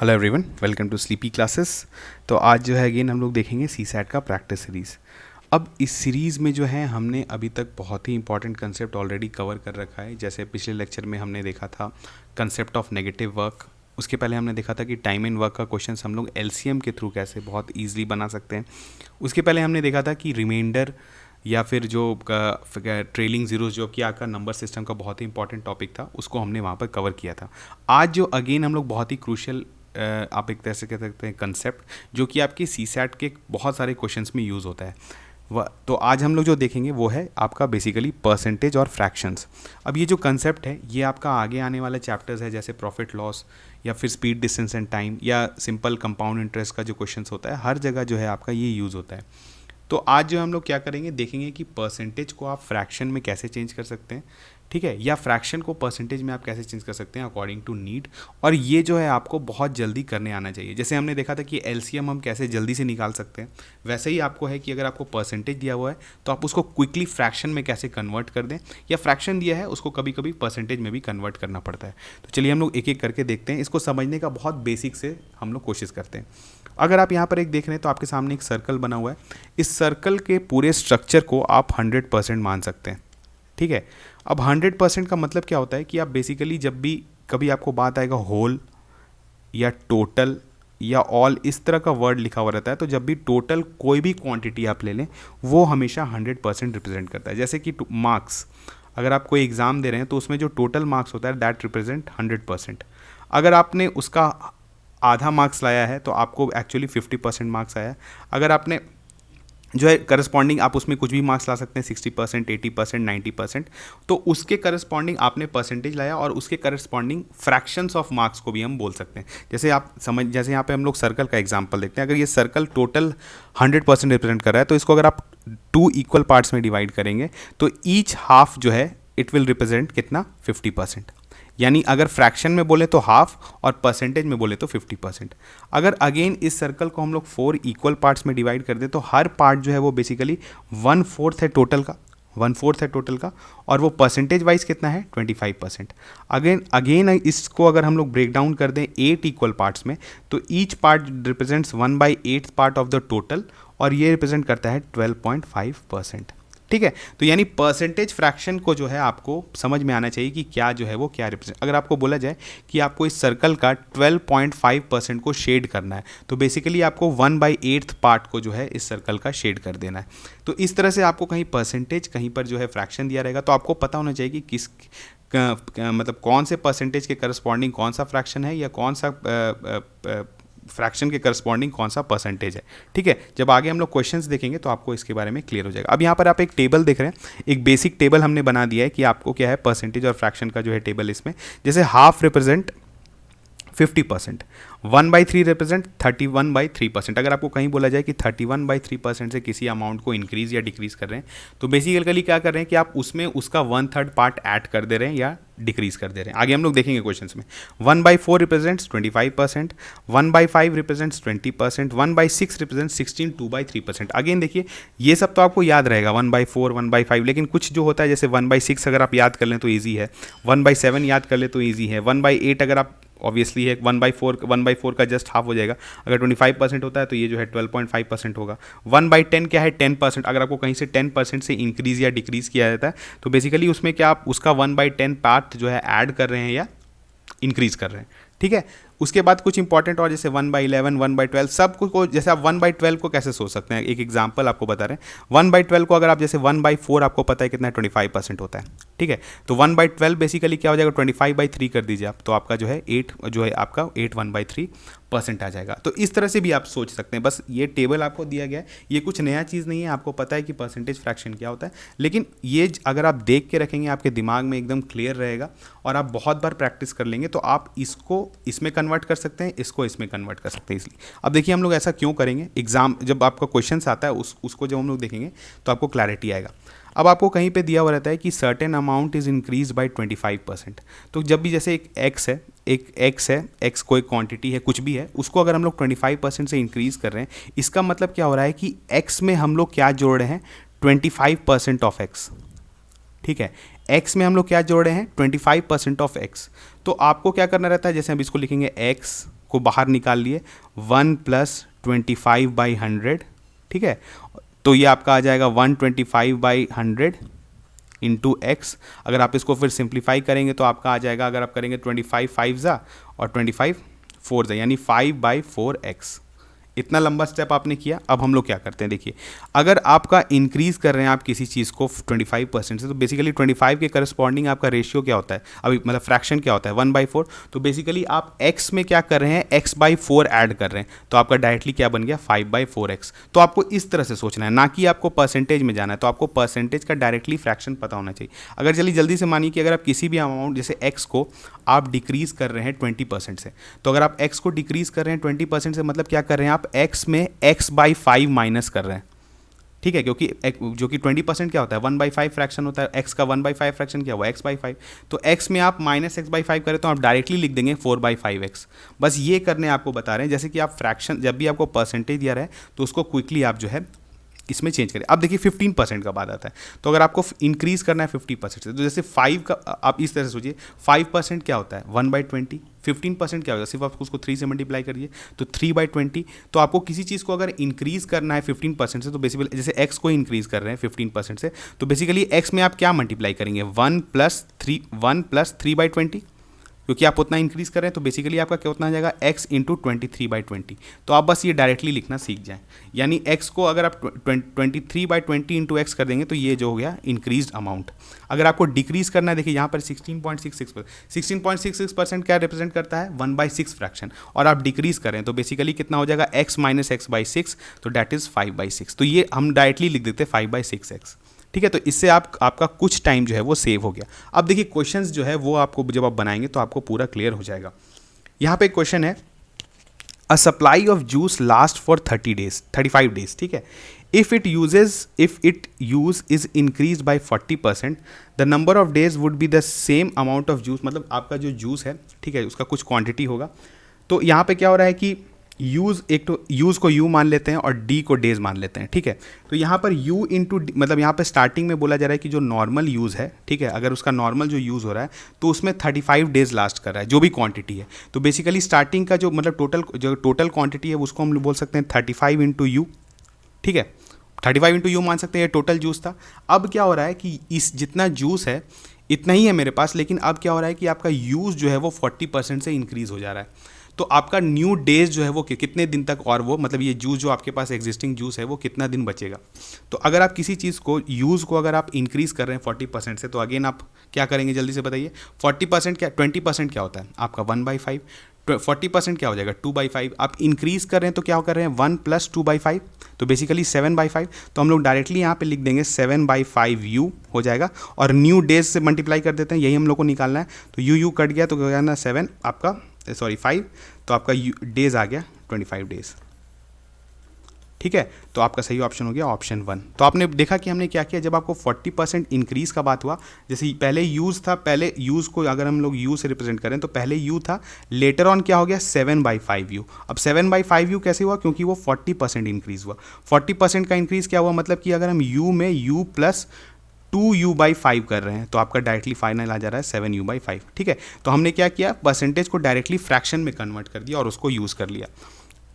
Hello everyone, welcome to sleepy classes. तो आज जो है अगेन हम लोग देखेंगे सीसैट का प्रैक्टिस सीरीज़। अब इस सीरीज़ में जो है हमने अभी तक बहुत ही इंपॉर्टेंट कंसेप्ट ऑलरेडी कवर कर रखा है। जैसे पिछले लेक्चर में हमने देखा था कंसेप्ट ऑफ नेगेटिव वर्क, उसके पहले हमने देखा था कि टाइम एंड वर्क का क्वेश्चन हम लोग एलसीएम के थ्रू कैसे बहुत ईजिली बना सकते हैं। उसके पहले हमने देखा था कि रिमाइंडर या फिर जो ट्रेलिंग ज़ीरोज़ जो कि आपका नंबर सिस्टम का बहुत ही इंपॉर्टेंट टॉपिक था, उसको हमने वहाँ पर कवर किया था। आज जो अगेन हम लोग बहुत ही क्रूशियल आप एक तरह से कह सकते हैं कंसेप्ट, जो कि आपके सीसैट के बहुत सारे क्वेश्चंस में यूज़ होता है, वह तो आज हम लोग जो देखेंगे वो है आपका बेसिकली परसेंटेज और फ्रैक्शंस। अब ये जो कंसेप्ट है ये आपका आगे आने वाले चैप्टर्स है, जैसे प्रॉफिट लॉस या फिर स्पीड डिस्टेंस एंड टाइम या सिंपल कंपाउंड इंटरेस्ट का जो क्वेश्चंस होता है, हर जगह जो है आपका ये यूज़ होता है। तो आज जो हम लोग क्या करेंगे, देखेंगे कि परसेंटेज को आप फ्रैक्शन में कैसे चेंज कर सकते हैं, ठीक है, या फ्रैक्शन को परसेंटेज में आप कैसे चेंज कर सकते हैं अकॉर्डिंग टू नीड। और ये जो है आपको बहुत जल्दी करने आना चाहिए। जैसे हमने देखा था कि एलसीएम हम कैसे जल्दी से निकाल सकते हैं, वैसे ही आपको है कि अगर आपको परसेंटेज दिया हुआ है तो आप उसको क्विकली फ्रैक्शन में कैसे कन्वर्ट कर दें, या फ्रैक्शन दिया है उसको कभी कभी परसेंटेज में भी कन्वर्ट करना पड़ता है। तो चलिए हम लोग एक एक करके देखते हैं। इसको समझने का बहुत बेसिक से हम लोग कोशिश करते हैं। अगर आप यहाँ पर एक देख रहे हैं तो आपके सामने एक सर्कल बना हुआ है। इस सर्कल के पूरे स्ट्रक्चर को आप 100% मान सकते हैं, ठीक है। अब 100% का मतलब क्या होता है कि आप बेसिकली जब भी कभी आपको बात आएगा होल या टोटल या ऑल, इस तरह का वर्ड लिखा हुआ रहता है, तो जब भी टोटल कोई भी क्वांटिटी आप ले लें वो हमेशा 100% रिप्रेजेंट करता है। जैसे कि मार्क्स, अगर आप कोई एग्ज़ाम दे रहे हैं तो उसमें जो टोटल मार्क्स होता है दैट रिप्रेजेंट 100%। अगर आपने उसका आधा मार्क्स लाया है तो आपको एक्चुअली 50% मार्क्स आया है। अगर आपने जो है करस्पॉन्डिंग आप उसमें कुछ भी मार्क्स ला सकते हैं, 60%, 80%, 90%, तो उसके करस्पॉन्डिंग आपने परसेंटेज लाया, और उसके करस्पॉन्डिंग फ्रैक्शंस ऑफ मार्क्स को भी हम बोल सकते हैं। जैसे आप समझ, जैसे यहाँ पे हम लोग सर्कल का एग्जांपल देखते हैं। अगर ये सर्कल टोटल 100% रिप्रेजेंट कर रहा है तो इसको अगर आप 2 इक्वल पार्ट्स में डिवाइड करेंगे तो ईच हाफ जो है इट विल रिप्रेजेंट कितना, 50%। यानी अगर फ्रैक्शन में बोले तो हाफ और परसेंटेज में बोले तो 50%। अगर अगेन इस सर्कल को हम लोग 4 इक्वल पार्ट्स में डिवाइड कर दें तो हर पार्ट जो है वो बेसिकली 1/4 है टोटल का, 1/4 है टोटल का, और वो परसेंटेज वाइज कितना है, 25%। अगेन इसको अगर हम लोग ब्रेक डाउन कर दें 8 इक्वल पार्ट्स में तो each part represents 1/8 part of the total, और ये रिप्रेजेंट करता है 12.5%, ठीक है। तो यानी परसेंटेज फ्रैक्शन को जो है आपको समझ में आना चाहिए कि क्या जो है वो क्या रिप्रेजेंट। अगर आपको बोला जाए कि आपको इस सर्कल का 12.5% को शेड करना है तो बेसिकली आपको 1/8 पार्ट को जो है इस सर्कल का शेड कर देना है। तो इस तरह से आपको कहीं परसेंटेज, कहीं पर जो है फ्रैक्शन दिया रहेगा, तो आपको पता होना चाहिए कि किस मतलब कौन से परसेंटेज के करस्पॉन्डिंग कौन सा फ्रैक्शन है, या कौन सा फ्रैक्शन के करस्पॉन्डिंग कौन सा परसेंटेज है, ठीक है। जब आगे हम लोग क्वेश्चंस देखेंगे तो आपको इसके बारे में क्लियर हो जाएगा। अब यहाँ पर आप एक टेबल देख रहे हैं, एक बेसिक टेबल हमने बना दिया है कि आपको क्या है परसेंटेज और फ्रैक्शन का जो है टेबल। इसमें जैसे हाफ रिप्रेजेंट 50%, 1/3 रिप्रेजेंट 31/3%। अगर आपको कहीं बोला जाए कि 31/3% से किसी अमाउंट को इंक्रीज या डिक्रीज कर रहे हैं तो बेसिकली क्या कर रहे हैं कि आप उसमें उसका 1/3 पार्ट ऐड कर दे रहे हैं या डिक्रीज कर दे रहे हैं। आगे हम लोग देखेंगे क्वेश्चंस में। 1/4 रिप्रेजेंट्स 25%, 1/5 रिप्रेजेंट्स 20%, 1/6 रिप्रेजेंट्स 16, 2/3%। अगेन देखिए ये सब तो आपको याद रहेगा, 1/4, 1/5, लेकिन कुछ जो होता है जैसे 1/6 अगर आप याद कर लें तो ईजी है, 1/7 याद कर ले तो ईजी है, 1/8 अगर आप ऑब्वियसली है, 1/4 का जस्ट हाफ हो जाएगा। अगर 25% होता है तो ये जो है 12.5% होगा। 1/10 क्या है, 10%। अगर आपको कहीं से 10% से इंक्रीज या डिक्रीज किया जाता है तो बेसिकली उसमें क्या आप उसका 1/10 पार्ट जो है ऐड कर रहे हैं या इंक्रीज कर रहे हैं, ठीक है। उसके बाद कुछ इंपॉर्टेंट और जैसे 1/11, 1/12 सब को, जैसे आप 1/12 को कैसे सोच सकते हैं, एक एग्जांपल आपको बता रहे हैं। 1/12 को अगर आप जैसे 1/4 आपको पता है कितना है, 25% होता है, ठीक है। तो 1/12 बेसिकली क्या हो जाएगा, 25/3 कर दीजिए आप, तो आपका जो है 8 जो है आपका 8 1/3% आ जाएगा। तो इस तरह से भी आप सोच सकते हैं। बस ये टेबल आपको दिया गया है, ये कुछ नया चीज़ नहीं है, आपको पता है कि परसेंटेज फ्रैक्शन क्या होता है, लेकिन ये अगर आप देख के रखेंगे आपके दिमाग में एकदम क्लियर रहेगा, और आप बहुत बार प्रैक्टिस कर लेंगे तो आप इसको इसमें कन्वर्ट कर सकते हैं, इसको इसमें कन्वर्ट कर सकते हैं। इसलिए अब देखिए हम लोग ऐसा क्यों करेंगे, एग्जाम जब आपका क्वेश्चन आता है उसको जब हम लोग देखेंगे तो आपको क्लैरिटी आएगा। अब आपको कहीं पे दिया हुआ रहता है कि certain amount is increase by 25%। तो जब भी जैसे एक एक्स कोई क्वांटिटी है, कुछ भी है, उसको अगर हम लोग 25% से इंक्रीज़ कर रहे हैं, इसका मतलब क्या हो रहा है कि एक्स में हम लोग क्या जोड़ रहे हैं, 25% ऑफ एक्स, ठीक है। एक्स में हम लोग क्या जोड़ रहे हैं, 25% ऑफ एक्स। तो आपको क्या करना रहता है, जैसे हम इसको लिखेंगे एक्स को बाहर निकाल लिए 1 + 25/100, ठीक है। तो ये आपका आ जाएगा 125/100 इंटू एक्स। अगर आप इसको फिर सिंप्लीफाई करेंगे तो आपका आ जाएगा, अगर आप करेंगे 25 5 जा और 25 4 जा, यानी 5/4x। इतना लंबा स्टेप आपने किया। अब हम लोग क्या करते हैं, देखिए, अगर आपका इंक्रीज कर रहे हैं आप किसी चीज़ को 25% से, तो बेसिकली 25 के करस्पॉन्डिंग आपका रेशियो क्या होता है, अभी मतलब फ्रैक्शन क्या होता है, 1/4। तो बेसिकली आप x में क्या कर रहे हैं, x/4 ऐड कर रहे हैं, तो आपका डायरेक्टली क्या बन गया, 5/4x। तो आपको इस तरह से सोचना है, ना कि आपको परसेंटेज में जाना है। तो आपको परसेंटेज का डायरेक्टली फ्रैक्शन पता होना चाहिए। अगर चलिए जल्दी से मानिए कि अगर आप किसी भी अमाउंट जैसे x को आप डिक्रीज कर रहे हैं 20% से, तो अगर आप x को डिक्रीज कर रहे हैं 20% से, मतलब क्या कर रहे हैं आप x में x/5 माइनस कर रहे हैं, ठीक है, क्योंकि जो कि 20% क्या होता है, 1/5 फ्रैक्शन होता है, x का 1/5 फ्रैक्शन क्या हुआ, x/5। तो x में आप -x/5 करें तो आप डायरेक्टली लिख देंगे 4/5x। बस ये करने आपको बता रहे हैं, जैसे कि आप फ्रैक्शन जब भी आपको परसेंटेज दिया रहे तो उसको क्विकली आप जो है इसमें चेंज करें। अब देखिए 15% का बात आता है, तो अगर आपको इंक्रीज करना है 50% से, तो जैसे 5 का आप इस तरह से सोचिए, 5% क्या होता है 1/20, 15% क्या होगा, सिर्फ आप उसको 3 से मल्टीप्लाई करिए तो 3/20। तो आपको किसी चीज़ को अगर इंक्रीज करना है 15% से, तो बेसिकली जैसे x को इंक्रीज कर रहे हैं 15% से, तो बेसिकली x में आप क्या मल्टीप्लाई करेंगे, 1 + 3/20, क्योंकि आप उतना इंक्रीज कर रहे हैं। तो बेसिकली आपका क्या उतना आ जाएगा, x इंटू 23/20। तो आप बस ये डायरेक्टली लिखना सीख जाएं, यानी x को अगर आप 23/20 इंटू एक्स कर देंगे तो ये जो हो गया इंक्रीज अमाउंट। अगर आपको डिक्रीज करना है, देखिए यहाँ पर 16.66% क्या रिप्रेजेंट करता है, 1/6 फ्रैक्शन, और आप डिक्रीज करें तो बेसिकली कितना हो जाएगा, x - x/6, तो डैट इज 5/6। तो ये हम डायरेक्टली लिख देते हैं 5/6x, ठीक है। तो इससे आपका कुछ टाइम जो है वो सेव हो गया। अब देखिए क्वेश्चंस जो है वो आपको जब आप बनाएंगे तो आपको पूरा क्लियर हो जाएगा। यहाँ पे एक क्वेश्चन है, a supply of juice last for 35 days, ठीक है। If it use is increase bye 40%, the number of days would be the same amount of juice. मतलब आपका जो जूस है, ठीक है, उसका कुछ क्वांटिटी होगा। तो यहाँ पे क्या हो रहा है कि यूज़, एक तो यूज़ को यू मान लेते हैं और डी को डेज मान लेते हैं, ठीक है। तो यहाँ पर यू इंटू, मतलब यहाँ पर स्टार्टिंग में बोला जा रहा है कि जो नॉर्मल यूज़ है, ठीक है, अगर उसका नॉर्मल जो यूज़ हो रहा है तो उसमें 35 डेज लास्ट कर रहा है, जो भी क्वांटिटी है। तो बेसिकली स्टार्टिंग का जो मतलब टोटल क्वांटिटी है उसको हम बोल सकते हैं 35 इंटू यू, ठीक है, 35 इंटू यू मान सकते हैं, ये टोटल जूस था। अब क्या हो रहा है कि इस जितना जूस है इतना ही है मेरे पास, लेकिन अब क्या हो रहा है कि आपका यूज़ जो है वो 40% से इंक्रीज़ हो जा रहा है। तो आपका न्यू डेज जो है वो कितने दिन तक, और वो मतलब ये जूस जो आपके पास एग्जिस्टिंग जूस है वो कितना दिन बचेगा। तो अगर आप किसी चीज़ को यूज़ को अगर आप इंक्रीज कर रहे हैं 40% से, तो अगेन आप क्या करेंगे, जल्दी से बताइए। 40% क्या, 20% क्या होता है आपका 1/5, 40% क्या हो जाएगा 2/5। आप इंक्रीज कर रहे हैं तो क्या कर रहे हैं 1 + 2/5, तो बेसिकली 7/5। तो हम लोग डायरेक्टली यहाँ पे लिख देंगे 7/5u हो जाएगा, और न्यू डेज से मल्टीप्लाई कर देते हैं, यही हम लोग को निकालना है। तो यू कट गया तो क्या ना 7 आपका, सॉरी 5, तो आपका डेज आ गया 25 डेज, ठीक है। तो आपका सही ऑप्शन हो गया ऑप्शन 1। तो आपने देखा कि हमने क्या किया, जब आपको 40% इंक्रीज का बात हुआ, जैसे पहले यूज़ था, पहले यूज़ को अगर हम लोग यू से रिप्रेजेंट करें तो पहले यू था, लेटर ऑन क्या हो गया 7/5u। अब 7/5u कैसे हुआ, क्योंकि वो 40% इंक्रीज हुआ। 40% का इंक्रीज क्या हुआ, मतलब कि अगर हम u में u + 2u/5 कर रहे हैं तो आपका डायरेक्टली फाइनल आ जा रहा है 7u/5, ठीक है। तो हमने क्या किया, परसेंटेज को डायरेक्टली फ्रैक्शन में कन्वर्ट कर दिया और उसको यूज़ कर लिया।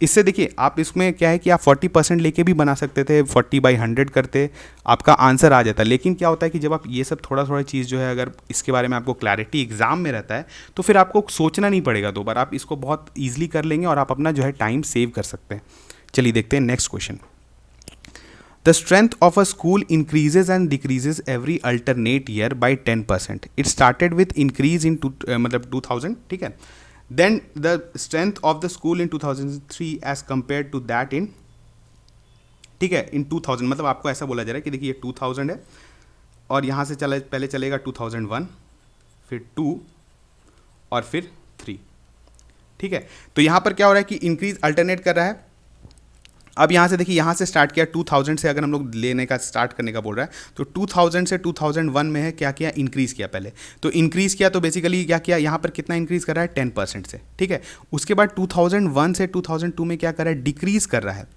इससे देखिए आप इसमें क्या है कि आप 40% लेके भी बना सकते थे, 40/100 करते, आपका आंसर आ जाता है। लेकिन क्या होता है कि जब आप ये सब थोड़ा थोड़ा चीज़ जो है, अगर इसके बारे में आपको क्लैरिटी एग्जाम में रहता है तो फिर आपको सोचना नहीं पड़ेगा 2 बार, आप इसको बहुत ईजिली कर लेंगे और आप अपना जो है टाइम सेव कर सकते हैं। चलिए देखते हैं next question. The strength of a school increases and decreases every alternate year by 10%. It started with increase in मतलब 2000, ठीक है. Then the strength of the school in 2003 as compared to that in, ठीक है, in 2000, मतलब आपको ऐसा बोला जा रहा है कि देखिए ये 2000 है और यहाँ से पहले चलेगा 2001, फिर 2 और फिर 3, ठीक है. तो यहाँ पर क्या हो रहा है कि इंक्रीज अल्टरनेट कर रहा है. अब यहाँ से देखिए, यहाँ से स्टार्ट किया 2000 से, अगर हम लोग लेने का स्टार्ट करने का बोल रहा है तो 2000 से 2001 में है क्या किया, इंक्रीज़ किया पहले. तो इंक्रीज़ किया तो बेसिकली क्या किया, यहाँ पर कितना इंक्रीज़ कर रहा है 10% से, ठीक है. उसके बाद 2001 से 2002 में क्या कर रहा है, डिक्रीज़ कर रहा है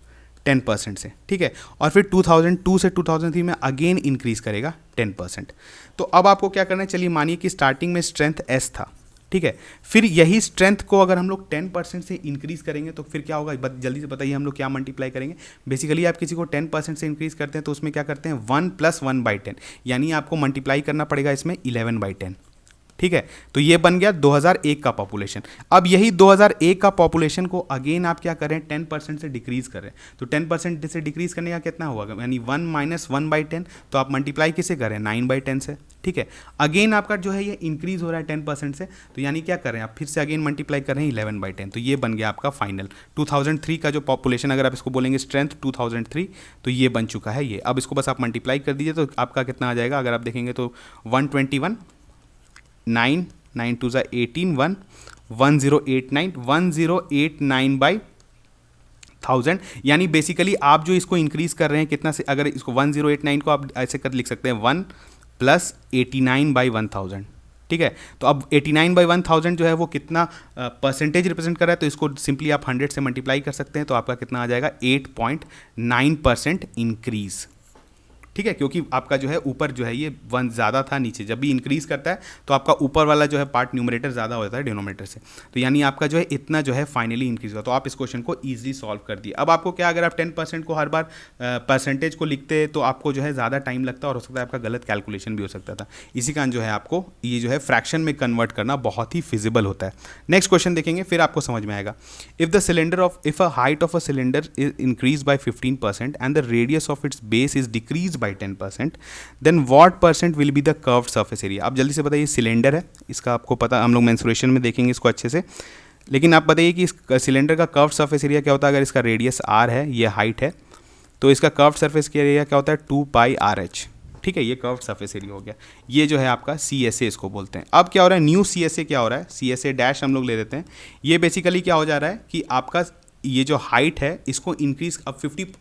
10% से, ठीक है. और फिर 2002 से 2003 में अगेन इंक्रीज़ करेगा 10%. तो अब आपको क्या करना है, चलिए मानिए कि स्टार्टिंग में स्ट्रेंथ एस था, ठीक है। फिर यही स्ट्रेंथ को अगर हम लोग 10% से इंक्रीज करेंगे तो फिर क्या होगा, जल्दी से बताइए हम लोग क्या मल्टीप्लाई करेंगे। बेसिकली आप किसी को 10% से इंक्रीज करते हैं तो उसमें क्या करते हैं 1 + 1/10, यानी आपको मल्टीप्लाई करना पड़ेगा इसमें 11/10, ठीक है। तो ये बन गया 2001 का पॉपुलेशन। अब यही 2001 का पॉपुलेशन को अगेन आप क्या करें 10% से डिक्रीज कर रहे हैं, तो 10% से डिक्रीज करने का कितना होगा, यानी 1 - 1/10, तो आप मल्टीप्लाई किसे करें 9/10 से, ठीक है। अगेन आपका जो है ये इंक्रीज हो रहा है 10% से, तो यानी क्या कर रहे हैं आप फिर से अगेन मल्टीप्लाई कर रहे हैं 11/10, तो ये बन गया आपका फाइनल 2003 का जो पॉपुलेशन, अगर आप इसको बोलेंगे स्ट्रेंथ 2003, तो ये बन चुका है ये। अब इसको बस आप मल्टीप्लाई कर दीजिए तो आपका कितना आ जाएगा, अगर आप देखेंगे तो 121, 9 9 2 18, 1 1089 यानी बेसिकली आप जो इसको इंक्रीज कर रहे हैं कितना से, अगर इसको 1089 को आप ऐसे कर लिख सकते हैं 1 + 89/1000, ठीक है। तो अब 89/1000 जो है वो कितना परसेंटेज रिप्रेजेंट कर रहा है, तो इसको सिंपली आप 100 से मल्टीप्लाई कर सकते हैं, तो आपका कितना आ जाएगा 8.9% इंक्रीज, ठीक है। क्योंकि आपका जो है ऊपर जो है ये 1 ज़्यादा था, नीचे जब भी इंक्रीज करता है तो आपका ऊपर वाला जो है पार्ट न्यूमरेटर ज़्यादा हो जाता है डिनोमिनेटर से, तो यानी आपका जो है इतना जो है फाइनली इंक्रीज हुआ। तो आप इस क्वेश्चन को ईजिली सॉल्व कर दिए। अब आपको क्या, अगर आप 10% को हर बार परसेंटेज को लिखते तो आपको जो है ज़्यादा टाइम लगता और हो सकता है आपका गलत कैलकुलेशन भी हो सकता था। इसी कारण जो है आपको ये जो है फ्रैक्शन में कन्वर्ट करना बहुत ही फिजिबल होता है। नेक्स्ट क्वेश्चन देखेंगे फिर आपको समझ में आएगा। If a height of a cylinder is increase by 15% and the radius of its base is decrease by 10%, then what percent will be the curved surface area. आप जल्दी से बताइए, सिलेंडर है इसका आपको पता, हम लोग मेंसुरेशन में देखेंगे इसको अच्छे से, लेकिन आप बताइए कि इस सिलेंडर का कर्व्ड सरफेस एरिया क्या होता है। अगर इसका रेडियस r है, ये हाइट है, तो इसका कर्व्ड सरफेस एरिया क्या होता है 2πRh, ठीक है। ये कर्व्ड सरफेस एरिया हो गया, ये जो है आपका CSA इसको बोलते हैं। अब क्या हो रहा है, न्यू CSA क्या हो रहा है, CSA डैश हम लोग ले देते हैं। ये बेसिकली क्या हो जा रहा है कि आपका ये जो हाइट है इसको इंक्रीज, अब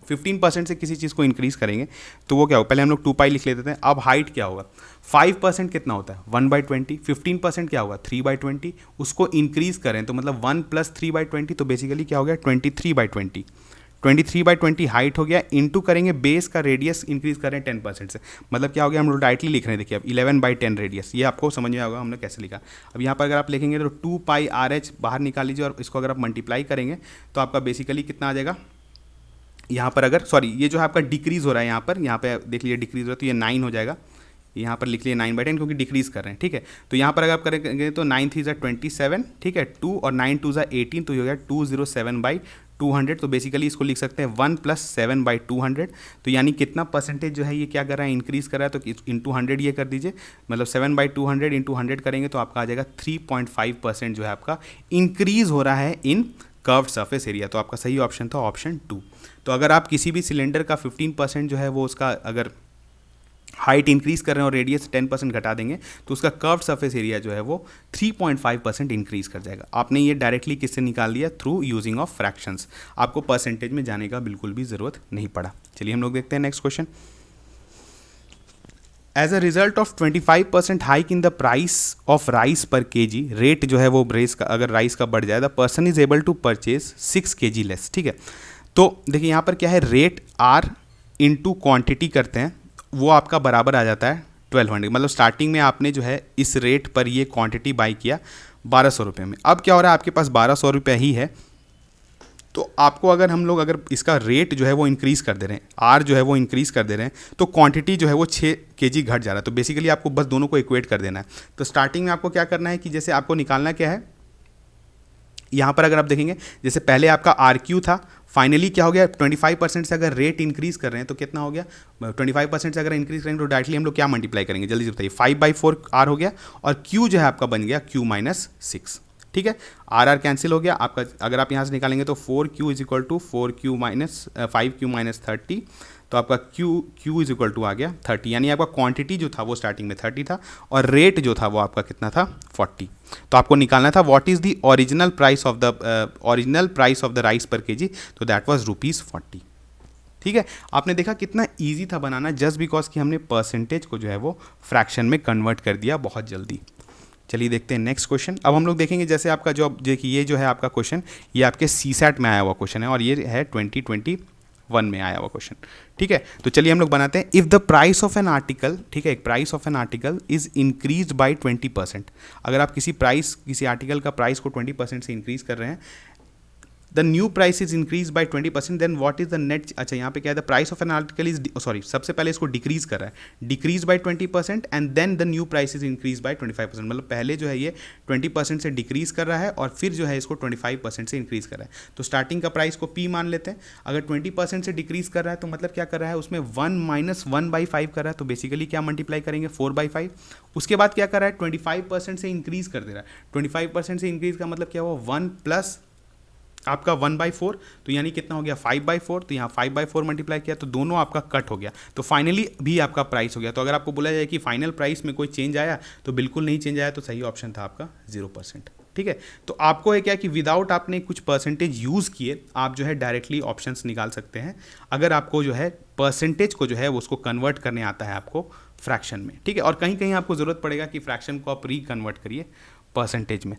15% से किसी चीज़ को इंक्रीज करेंगे तो वो क्या होगा, पहले हम लोग 2π लिख लेते हैं। अब हाइट क्या होगा, 5% कितना होता है 1/20, 15% क्या होगा 3/20, उसको इंक्रीज करें तो मतलब 1 + 3/20, तो बेसिकली क्या हो गया 23/20, 23/20 हाइट हो गया, इंटू करेंगे बेस का रेडियस इंक्रीज करें 10% से, मतलब क्या हो गया, हम लोग डायरेक्टली लिख रहे हैं। देखिए अब 11/10 रेडियस, ये आपको समझ में आएगा हमने कैसे लिखा। अब यहाँ पर अगर आप लिखेंगे तो 2πRh बाहर निकाल लीजिए और इसको अगर आप मल्टीप्लाई करेंगे तो आपका बेसिकली कितना आ जाएगा, यहाँ पर अगर सॉरी ये जो है आपका डिक्रीज हो रहा है, यहाँ पर देख लीजिए डिक्रीज हो रहा है, तो ये 9 हो जाएगा, यहाँ पर लिख लिए 9/10 क्योंकि डिक्रीज कर रहे हैं, ठीक है। तो यहाँ पर अगर आप करेंगे तो 9 3 = 27, ठीक है, 2 और 9 2 = 18, तो ये हो गया 207/200, तो बेसिकली इसको लिख सकते हैं 1 + 7/200, तो यानी कितना परसेंटेज जो है ये क्या कर रहा है इंक्रीज कर रहा है, तो इंटू 100 ये कर दीजिए, मतलब 7/200 इंटू 100 करेंगे तो आपका आ जाएगा 3.5% जो है आपका इंक्रीज हो रहा है इन कर्व्ड सरफेस एरिया। तो आपका सही ऑप्शन था ऑप्शन 2। तो अगर आप किसी भी सिलेंडर का 15% जो है वो उसका अगर हाइट इंक्रीज कर रहे हैं और रेडियस 10% घटा देंगे तो उसका कर्व्ड सरफेस एरिया जो है वो 3.5% इंक्रीज कर जाएगा। आपने ये डायरेक्टली किससे निकाल दिया, थ्रू यूजिंग ऑफ फ्रैक्शंस, आपको परसेंटेज में जाने का बिल्कुल भी जरूरत नहीं पड़ा। चलिए हम लोग देखते हैं next question. As a result of 25% hike in the price of rice per kg, rate जो है वो रेस का अगर राइस का बढ़ जाए, the person is able to purchase 6 kg less, ठीक है। तो देखिए यहाँ पर क्या है, रेट R इंटू क्वान्टिटी करते हैं, वो आपका बराबर आ जाता है 1200, मतलब स्टार्टिंग में आपने जो है इस रेट पर ये क्वांटिटी बाई किया 1200 रुपये में। अब क्या हो रहा है, आपके पास 1200 रुपये ही है, तो आपको अगर इसका रेट जो है वो इंक्रीज़ कर दे रहे हैं, आर जो है वो इंक्रीज़ कर दे रहे हैं, तो क्वांटिटी जो है वो 6 kg घट जा रहा है। तो बेसिकली आपको बस दोनों को इक्वेट कर देना है। तो स्टार्टिंग में आपको क्या करना है कि जैसे आपको निकालना क्या है, यहाँ पर अगर आप देखेंगे जैसे पहले आपका RQ था, फाइनली क्या हो गया 25% से अगर रेट इंक्रीज कर रहे हैं तो कितना हो गया, 25% से अगर इंक्रीज करेंगे तो डायरेक्टली हम लोग क्या मल्टीप्लाई करेंगे, जल्दी से बताइए, 5/4 R हो गया और Q जो है आपका बन गया Q - 6, ठीक है। R कैंसिल हो गया आपका, अगर आप यहाँ से निकालेंगे तो 4Q = 4Q - 5Q - 30, तो आपका Q = आ गया 30, यानी आपका क्वांटिटी जो था वो स्टार्टिंग में 30 था और रेट जो था वो आपका कितना था 40। तो आपको निकालना था what is the original price of the rice per kg, तो दैट वाज ₹40, ठीक है। आपने देखा कितना ईजी था बनाना, जस्ट बिकॉज कि हमने परसेंटेज को जो है वो फ्रैक्शन में कन्वर्ट कर दिया बहुत जल्दी। चलिए देखते हैं नेक्स्ट क्वेश्चन। अब हम लोग देखेंगे जैसे आपका जो देखिए ये जो है आपका क्वेश्चन, ये आपके CSAT में आया हुआ क्वेश्चन है और ये है 2021 1 में आया हुआ क्वेश्चन, ठीक है। तो चलिए हम लोग बनाते हैं। If the price of an article, ठीक है, price of an article is increase by 20%, अगर आप किसी आर्टिकल का प्राइस को 20% से इंक्रीज कर रहे हैं, the new price is increase by 20%, then what is the net, अच्छा यहाँ पे क्या है, the price of an article is, sorry सबसे पहले इसको डिक्रीज कर रहा है, decrease by 20% and then the new price is increase by 25%, मतलब पहले जो है ये 20% से डिक्रीज कर रहा है और फिर जो है इसको 25% से इंक्रीज कर रहा है। तो स्टार्टिंग का प्राइस को P मान लेते हैं, अगर 20% से डिक्रीज कर रहा है तो मतलब क्या कर रहा है, उसमें 1 माइनस 1/5 कर रहा है, तो बेसिकली क्या मल्टीप्लाई करेंगे 4/5। उसके बाद क्या कर रहा है, 25% से इंक्रीज कर दे रहा है, 25% से इंक्रीज का मतलब क्या हुआ, 1 प्लस आपका 1/4, तो यानी कितना हो गया 5/4, तो यहाँ 5/4 मल्टीप्लाई किया तो दोनों आपका कट हो गया, तो फाइनली भी आपका प्राइस हो गया। तो अगर आपको बोला जाए कि फाइनल प्राइस में कोई चेंज आया, तो बिल्कुल नहीं चेंज आया, तो सही ऑप्शन था आपका 0%, ठीक है। तो आपको है क्या कि विदाउट आपने कुछ परसेंटेज यूज़ किए आप जो है डायरेक्टली ऑप्शंस निकाल सकते हैं, अगर आपको जो है परसेंटेज को जो है उसको कन्वर्ट करने आता है आपको फ्रैक्शन में, ठीक है। और कहीं कहीं आपको ज़रूरत पड़ेगा कि फ्रैक्शन को आप रीकन्वर्ट करिए परसेंटेज में।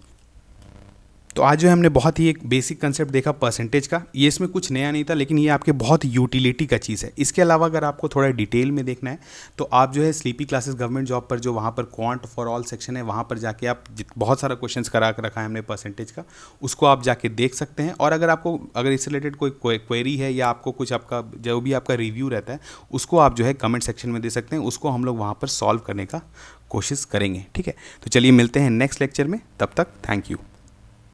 तो आज जो है हमने बहुत ही एक बेसिक कंसेप्ट देखा परसेंटेज का, ये इसमें कुछ नया नहीं था, लेकिन ये आपके बहुत यूटिलिटी का चीज़ है। इसके अलावा अगर आपको थोड़ा डिटेल में देखना है तो आप जो है स्लीपी क्लासेस गवर्नमेंट जॉब पर, जो वहाँ पर क्वांट फॉर ऑल सेक्शन है, वहाँ पर जाके आप बहुत सारा क्वेश्चंस करा कर रखा है हमने परसेंटेज का, उसको आप जाके देख सकते हैं। और अगर इससे रिलेटेड कोई क्वेरी है या आपको कुछ आपका जो भी आपका रिव्यू रहता है, उसको आप जो है कमेंट सेक्शन में दे सकते हैं, उसको हम लोग वहाँ पर सॉल्व करने का कोशिश करेंगे, ठीक है। तो चलिए मिलते हैं नेक्स्ट लेक्चर में, तब तक थैंक यू।